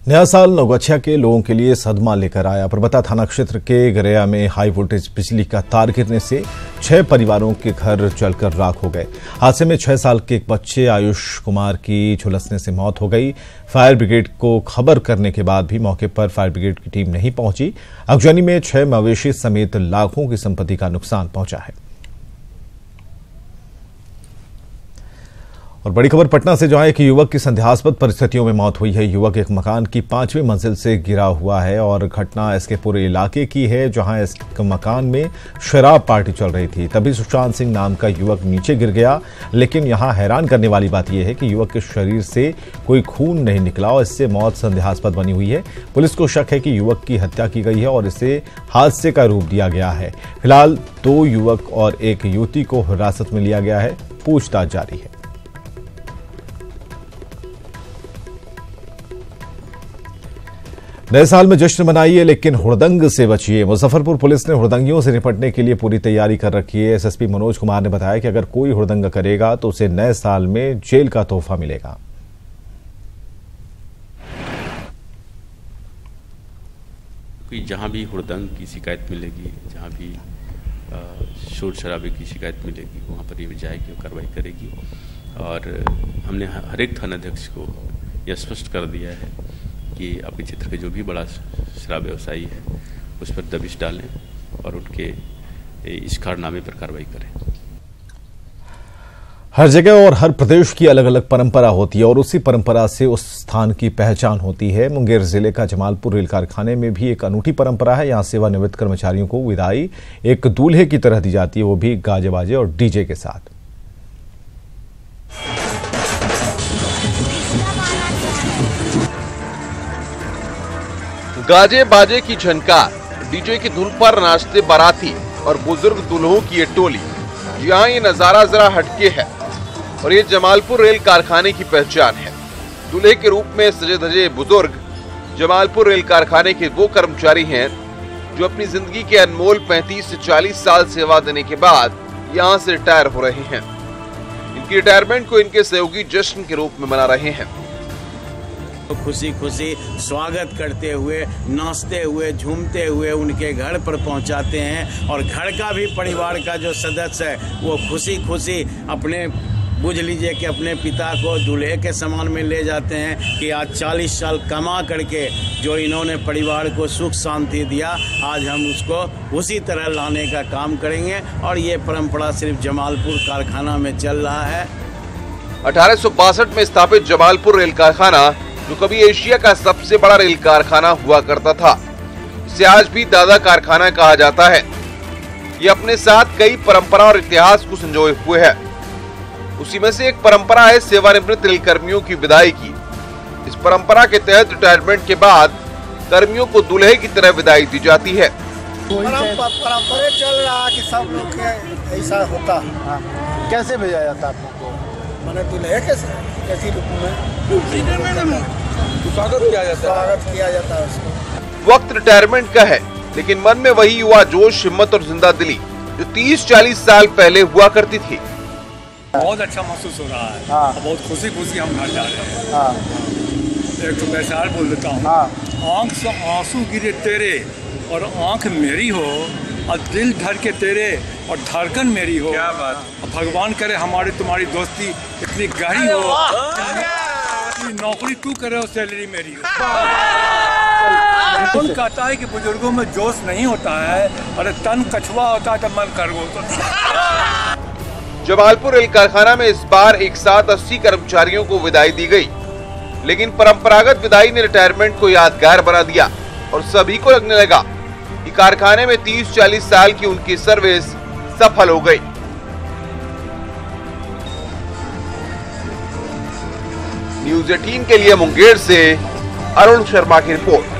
नया साल नवगछिया के लोगों के लिए सदमा लेकर आया। परबत्ता थाना क्षेत्र के गरेया में हाई वोल्टेज बिजली का तार गिरने से 6 परिवारों के घर जलकर राख हो गए। हादसे में 6 साल के एक बच्चे आयुष कुमार की झुलसने से मौत हो गई। फायर ब्रिगेड को खबर करने के बाद भी मौके पर फायर ब्रिगेड की टीम नहीं पहुंची। अगजनी में 6 मवेशी समेत लाखों की संपत्ति का नुकसान पहुंचा है। और बड़ी खबर पटना से, जहां एक युवक की संदेहास्पद परिस्थितियों में मौत हुई है। युवक एक मकान की 5वीं मंजिल से गिरा हुआ है और घटना इसके पूरे इलाके की है, जहां इस मकान में शराब पार्टी चल रही थी। तभी सुशांत सिंह नाम का युवक नीचे गिर गया, लेकिन यहां हैरान करने वाली बात यह है कि युवक के शरीर से कोई खून नहीं निकला और इससे मौत संदेहास्पद बनी हुई है। पुलिस को शक है कि युवक की हत्या की गई है और इसे हादसे का रूप दिया गया है। फिलहाल 2 युवक और एक युवती को हिरासत में लिया गया है। पूछताछ जारी है। नए साल में जश्न मनाइए, लेकिन हुड़दंग से बचिए। मुजफ्फरपुर पुलिस ने हुड़दंगियों से निपटने के लिए पूरी तैयारी कर रखी है। एसएसपी मनोज कुमार ने बताया कि अगर कोई हुड़दंग करेगा तो उसे नए साल में जेल का तोहफा मिलेगा। जहां भी हुड़दंग की शिकायत मिलेगी, जहां भी शोर शराबे की शिकायत मिलेगी, वहां पर ये जाएगी और कार्रवाई करेगी। और हमने हर एक थानाध्यक्ष को यह स्पष्ट कर दिया है कि आपके क्षेत्र के जो भी बड़ा शराब व्यवसायी है उस पर दबिश डालें और उनके इस कारनामे पर कार्रवाई करें। हर जगह और हर प्रदेश की अलग अलग परंपरा होती है और उसी परंपरा से उस स्थान की पहचान होती है। मुंगेर जिले का जमालपुर रेल कारखाने में भी एक अनूठी परंपरा है। यहां सेवानिवृत्त कर्मचारियों को विदाई एक दूल्हे की तरह दी जाती है, वो भी गाजे बाजे और डीजे के साथ। गाजे बाजे की झनकार, डीजे की धुन पर नाचते बाराती और बुजुर्ग दुल्हों की ये टोली। यहाँ ये नजारा जरा हटके है और ये जमालपुर रेल कारखाने की पहचान है। दूल्हे के रूप में सजे धजे बुजुर्ग जमालपुर रेल कारखाने के वो कर्मचारी हैं जो अपनी जिंदगी के अनमोल 35 से 40 साल सेवा देने के बाद यहाँ से रिटायर हो रहे हैं। इनकी रिटायरमेंट को इनके सहयोगी जश्न के रूप में मना रहे हैं। तो खुशी खुशी स्वागत करते हुए, नाचते हुए, झूमते हुए उनके घर पर पहुंचाते हैं और घर का भी परिवार का जो सदस्य है वो खुशी खुशी अपने बुझ लीजिए कि अपने पिता को दूल्हे के समान में ले जाते हैं कि आज 40 साल कमा करके जो इन्होंने परिवार को सुख शांति दिया, आज हम उसको उसी तरह लाने का काम करेंगे। और ये परंपरा सिर्फ जमालपुर कारखाना में चल रहा है। 1862 में स्थापित जमालपुर रेल कारखाना, जो कभी एशिया का सबसे बड़ा रेल कारखाना हुआ करता था, इसे आज भी दादा कारखाना कहा जाता है। ये अपने साथ कई परंपरा और इतिहास को संजोए हुए है। उसी में से एक परंपरा है सेवानिवृत्त रेल कर्मियों की विदाई की। इस परंपरा के तहत रिटायरमेंट के बाद कर्मियों को दूल्हे की तरह विदाई दी जाती है। परंपरा चल रहा कि सब लोग ऐसा होता है। कैसे भेजा जाता है आपको? मैंने दूल्हे कैसी रूप में स्वागत किया जाता है उसको। वक्त रिटायरमेंट का है, लेकिन मन में वही युवा जोश, हिम्मत और जिंदा दिली जो 30-40 साल पहले हुआ करती थी। बहुत अच्छा महसूस हो रहा है। बहुत खुशी खुशी हम घर जा रहे हैं। एक तो मैं शायर बोल देता हूँ। आंख से आंसू गिरे तेरे और आंख मेरी हो और दिल धर के तेरे और धड़कन मेरी हो। क्या बात। भगवान करे हमारी तुम्हारी दोस्ती इतनी गहरी हो, नौकरी तू करे और सैलरी मेरी हो। कौन कहता है कि बुजुर्गों में जोश नहीं होता है? अरे तन कछुआ होता है तो मन खरगोश होता है। जमालपुर रेल कारखाना में इस बार एक साथ 80 कर्मचारियों को विदाई दी गई, लेकिन परंपरागत विदाई ने रिटायरमेंट को यादगार बना दिया और सभी को लगने लगा कि कारखाने में 30-40 साल की उनकी सर्विस सफल हो गई। न्यूज़ 18 के लिए मुंगेर से अरुण शर्मा की रिपोर्ट।